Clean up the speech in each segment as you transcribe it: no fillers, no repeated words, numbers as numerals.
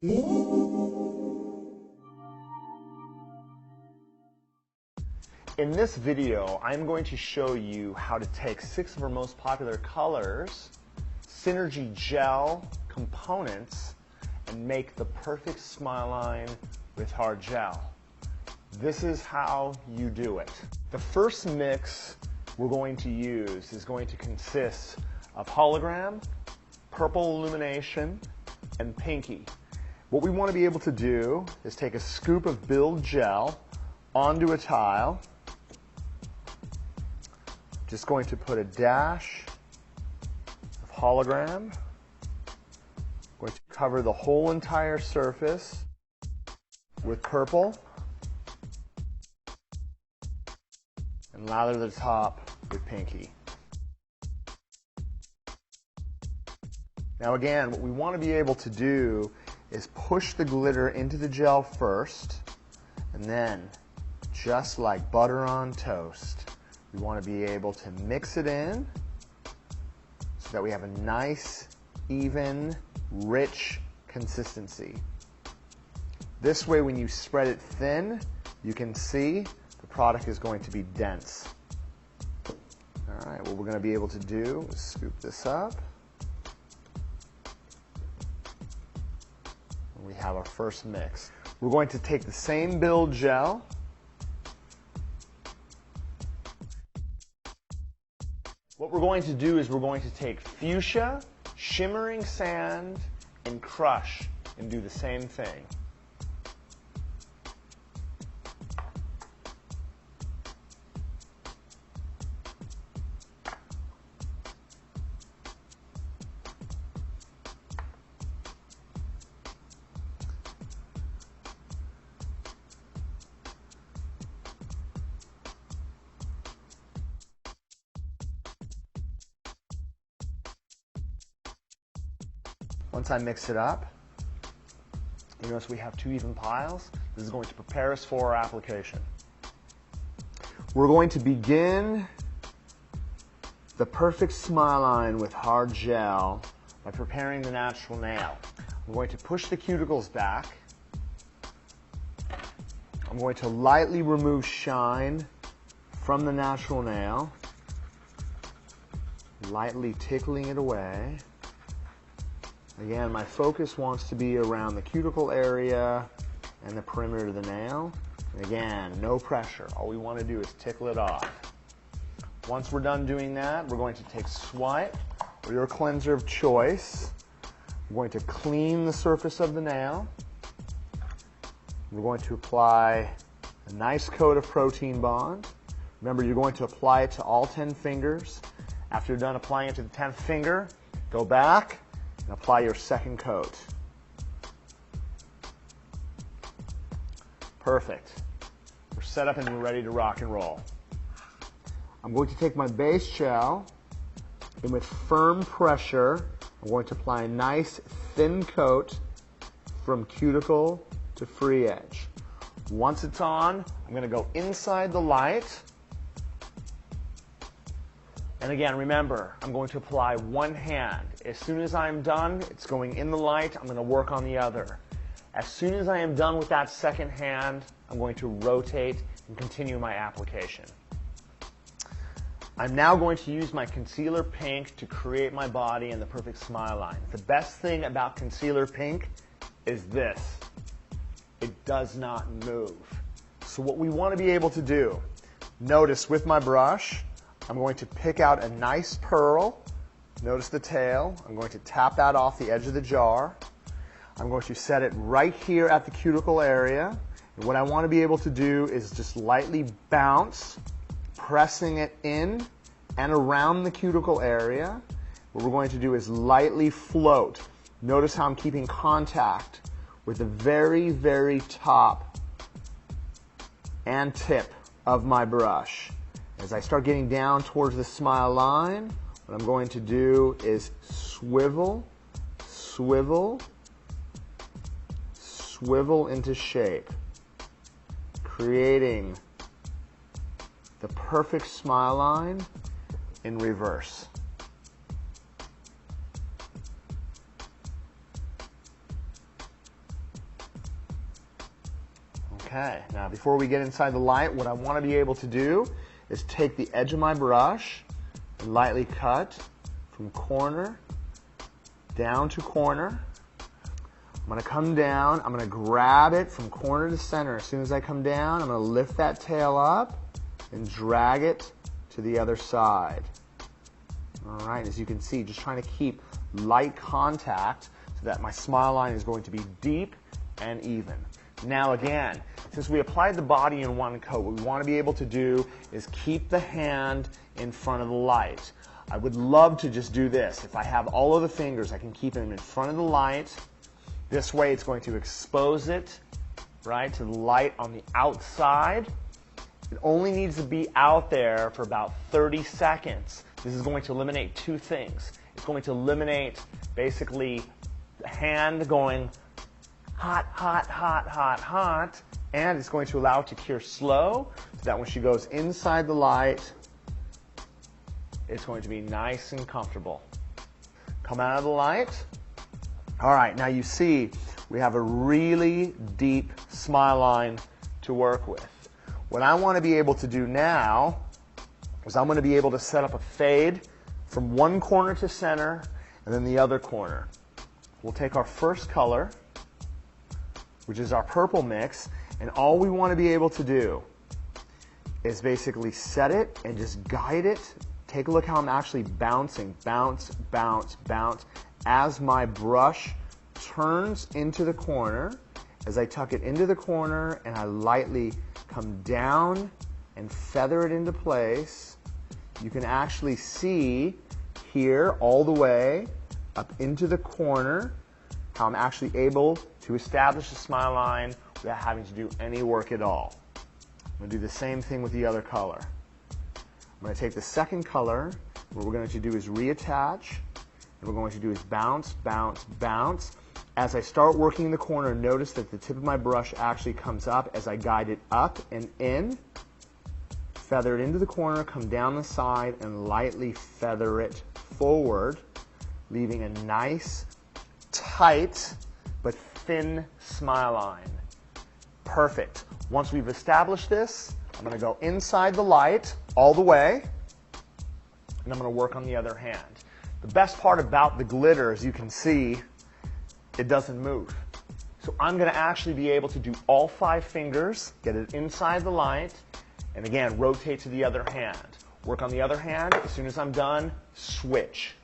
In this video, I'm going to show you how to take 6 of our most popular colors, Synergy gel components, and make the perfect smile line with hard gel. This is how you do it. The first mix we're going to use is going to consist of hologram, purple illumination, and pinky. What we want to be able to do is take a scoop of build gel onto a tile. Just going to put a dash of hologram. Going to cover the whole entire surface with purple. And lather the top with pinky. Now again, what we want to be able to do is push the glitter into the gel first, and then, just like butter on toast, we want to be able to mix it in so that we have a nice, even, rich consistency. This way, when you spread it thin, you can see the product is going to be dense. All right, what we're going to be able to do is scoop this up. We have our first mix. We're going to take the same build gel, what we're going to do is we're going to take fuchsia, shimmering sand, and crush and do the same thing. Once I mix it up, you notice we have 2 even piles. This is going to prepare us for our application. We're going to begin the perfect smile line with hard gel by preparing the natural nail. I'm going to push the cuticles back. I'm going to lightly remove shine from the natural nail, lightly tickling it away. Again, my focus wants to be around the cuticle area and the perimeter of the nail. And again, no pressure. All we want to do is tickle it off. Once we're done doing that, we're going to take Swipe or your cleanser of choice. We're going to clean the surface of the nail. We're going to apply a nice coat of protein bond. Remember, you're going to apply it to all 10 fingers. After you're done applying it to the 10th finger, go back and apply your second coat. Perfect. We're set up and we're ready to rock and roll. I'm going to take my base gel and with firm pressure, I'm going to apply a nice thin coat from cuticle to free edge. Once it's on, I'm going to go inside the light. And again, remember, I'm going to apply one hand. As soon as I'm done, it's going in the light. I'm going to work on the other. As soon as I am done with that second hand, I'm going to rotate and continue my application. I'm now going to use my concealer pink to create my body and the perfect smile line. The best thing about concealer pink is this. It does not move. So what we want to be able to do, notice with my brush, I'm going to pick out a nice pearl. Notice the tail. I'm going to tap that off the edge of the jar. I'm going to set it right here at the cuticle area. And what I want to be able to do is just lightly bounce, pressing it in and around the cuticle area. What we're going to do is lightly float. Notice how I'm keeping contact with the very, very top and tip of my brush. As I start getting down towards the smile line, what I'm going to do is swivel, swivel, swivel into shape, creating the perfect smile line in reverse. Okay, now before we get inside the light, what I want to be able to do is take the edge of my brush and lightly cut from corner down to corner. I'm going to come down, I'm going to grab it from corner to center. As soon as I come down, I'm going to lift that tail up and drag it to the other side. All right, as you can see, just trying to keep light contact so that my smile line is going to be deep and even. Now again, since we applied the body in one coat, what we want to be able to do is keep the hand in front of the light. I would love to just do this. If I have all of the fingers, I can keep them in front of the light. This way it's going to expose it, right, to the light on the outside. It only needs to be out there for about 30 seconds. This is going to eliminate two things. It's going to eliminate basically the hand going hot, hot, hot, hot, hot, and it's going to allow it to cure slow so that when she goes inside the light, it's going to be nice and comfortable. Come out of the light. All right, now you see we have a really deep smile line to work with. What I want to be able to do now is I'm going to be able to set up a fade from one corner to center and then the other corner. We'll take our first color, which is our purple mix, and all we want to be able to do is basically set it and just guide it. Take a look how I'm actually bouncing, bounce, bounce, bounce, as my brush turns into the corner, as I tuck it into the corner and I lightly come down and feather it into place. You can actually see here all the way up into the corner how I'm actually able to establish a smile line without having to do any work at all. I'm going to do the same thing with the other color. I'm going to take the second color. What we're going to do is reattach, and we're going to do is bounce, bounce, bounce. As I start working the corner, notice that the tip of my brush actually comes up as I guide it up and in. Feather it into the corner, come down the side, and lightly feather it forward, leaving a nice, tight, but thin smile line. Perfect. Once we've established this, I'm going to go inside the light all the way, and I'm going to work on the other hand. The best part about the glitter, as you can see, it doesn't move. So I'm going to actually be able to do all 5 fingers, get it inside the light, and again, rotate to the other hand. Work on the other hand. As soon as I'm done, switch.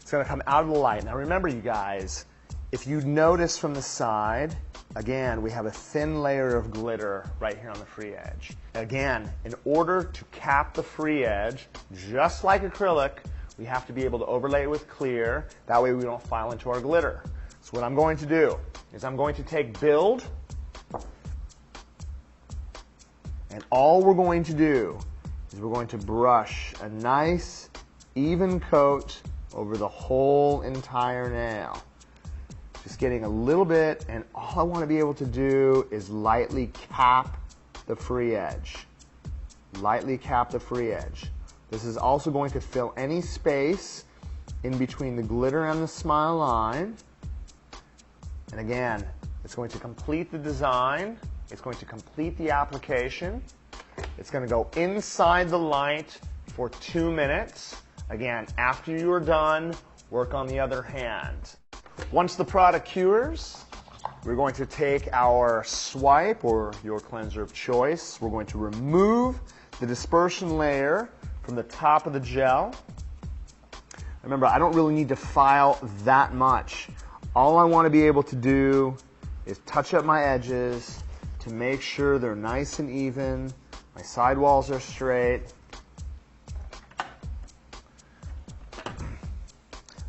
It's going to come out of the light. Now remember, you guys, if you notice from the side, again, we have a thin layer of glitter right here on the free edge. Again, in order to cap the free edge, just like acrylic, we have to be able to overlay it with clear. That way we don't file into our glitter. So what I'm going to do is I'm going to take Build, and all we're going to do is we're going to brush a nice, even coat over the whole entire nail. Just getting a little bit, and all I want to be able to do is lightly cap the free edge. Lightly cap the free edge. This is also going to fill any space in between the glitter and the smile line. And again, it's going to complete the design. It's going to complete the application. It's going to go inside the light for 2 minutes. Again, after you are done, work on the other hand. Once the product cures, we're going to take our swipe or your cleanser of choice. We're going to remove the dispersion layer from the top of the gel. Remember, I don't really need to file that much. All I want to be able to do is touch up my edges to make sure they're nice and even. My sidewalls are straight.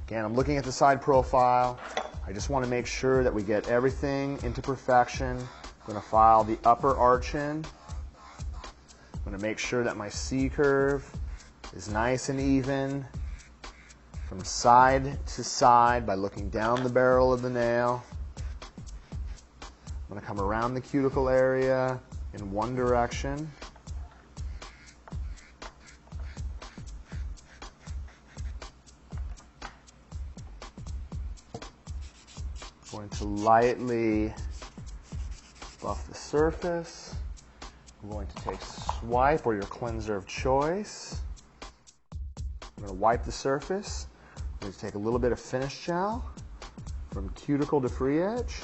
Again, I'm looking at the side profile. I just want to make sure that we get everything into perfection. I'm going to file the upper arch in. I'm going to make sure that my C curve is nice and even from side to side by looking down the barrel of the nail. I'm going to come around the cuticle area in one direction. Going to lightly buff the surface. I'm going to take Swipe or your cleanser of choice. I'm going to wipe the surface. I'm going to take a little bit of finish gel from cuticle to free edge.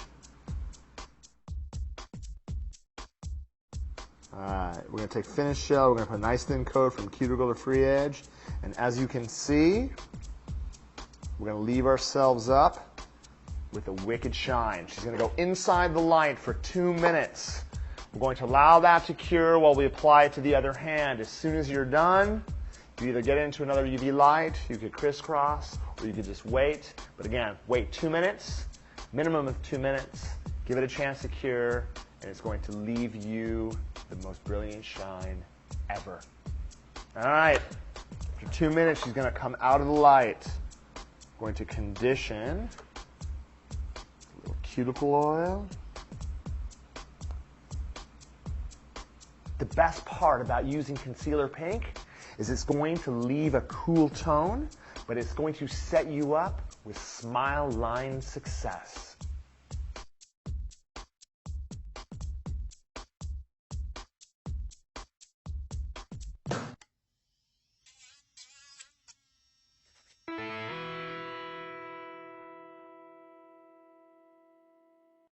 Alright, we're going to take finish gel, we're going to put a nice thin coat from cuticle to free edge, and as you can see, we're going to leave ourselves up with a wicked shine. She's going to go inside the light for 2 minutes. We're going to allow that to cure while we apply it to the other hand. As soon as you're done, you either get into another UV light, you could crisscross, or you could just wait. But again, wait 2 minutes, minimum of 2 minutes, give it a chance to cure, and it's going to leave you the most brilliant shine ever. All right, after 2 minutes, she's going to come out of the light. Going to condition, a little cuticle oil. The best part about using concealer pink is it's going to leave a cool tone, but it's going to set you up with smile line success.